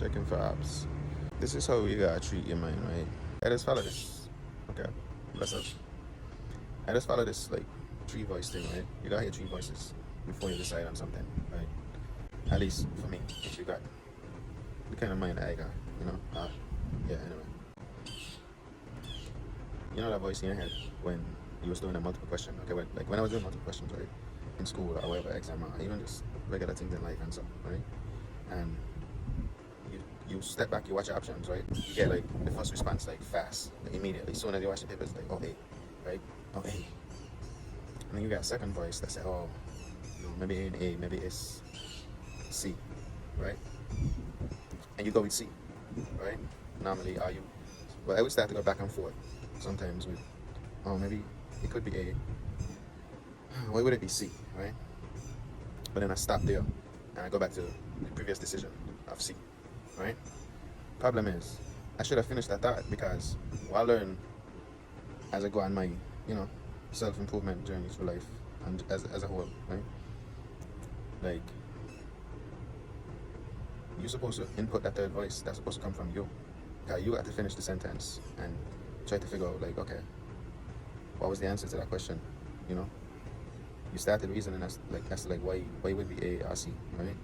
Checking for apps. This is how you gotta treat your mind, right? I just follow this. Okay. Bless up. I just follow this like three voice thing, right? You gotta hear three voices before you decide on something, right? At least for me, if you got the kind of mind that I got, you know? Yeah, anyway. You know that voice in your head when you was doing a multiple question, okay? Like when I was doing multiple questions, right? In school or whatever exam or even just regular things in life and stuff, right? And you step back, you watch your options, right? You get like the first response like fast, like immediately. As soon as you watch the papers, like, oh, A, right? Oh, A. And then you got a second voice that say, oh, maybe it ain't A, maybe it's C, right? And you go with C, right? Normally, are you? But I would start to go back and forth sometimes with, oh, maybe it could be A. Why would it be C, right? But then I stop there and I go back to the previous decision of C, right? Problem is, I should have finished that thought because I learn as I go on my, you know, self-improvement journey through life and as a whole, right? Like, you're supposed to input that third voice that's supposed to come from you. You got to finish the sentence and try to figure out, like, okay, what was the answer to that question? You know, you started reasoning as to like why would be A or C, right?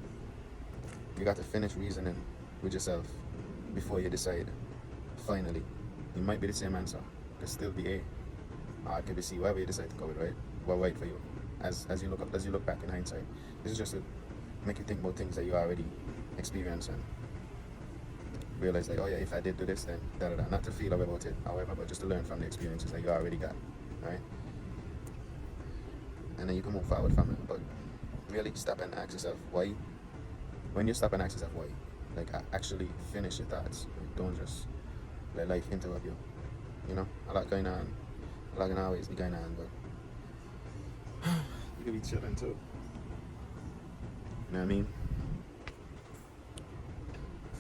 You got to finish reasoning with yourself before you decide. Finally, it might be the same answer. It could still be A, or it could be C. Whatever you decide to go with, right? What right for you? As you look back in hindsight, this is just to make you think about things that you already experienced and realize like, oh yeah, if I did do this, then da da da. Not to feel about it, however, but just to learn from the experiences that you already got, right? And then you can move forward from it. But really stop and ask yourself why. When you stop and ask yourself why, like actually finish your thoughts. Like, don't just let life interrupt you. You know, a lot going on. A lot can always be going on, but you can be chilling too. You know what I mean?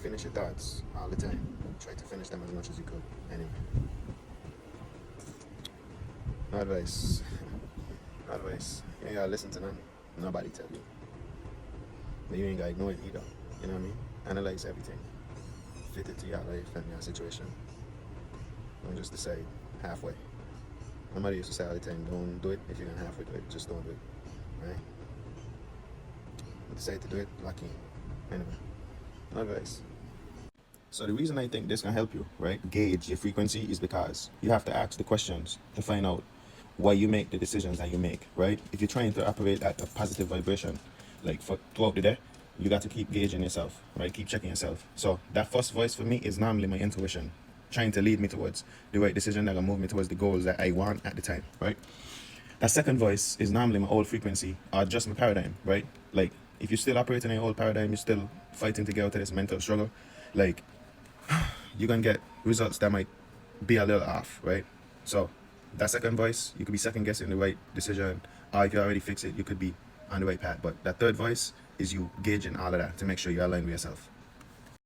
Finish your thoughts all the time. Try to finish them as much as you could. Anyway. No advice. No advice. You ain't gotta listen to none. Nobody tell you. But you ain't gotta ignore it either. You know what I mean? Analyze everything. Fit it to your life and your situation. Don't just decide halfway. My mother used to say all the time, don't do it if you're gonna halfway do it. Just don't do it. Right? Decide to do it, lucky. Anyway. No advice. So the reason I think this can help you, right, gauge your frequency is because you have to ask the questions to find out why you make the decisions that you make, right? If you're trying to operate at a positive vibration, like for throughout the day, you got to keep gauging yourself, right? Keep checking yourself. So that first voice for me is normally my intuition, trying to lead me towards the right decision that will move me towards the goals that I want at the time, right? That second voice is normally my old frequency or just my paradigm, right? Like if you're still operating in your old paradigm, you're still fighting to get out of this mental struggle, like you're gonna get results that might be a little off, right? So that second voice, you could be second guessing the right decision, or if you already fix it, you could be on the right path. But that third voice is you gauging all of that to make sure you're aligned with yourself.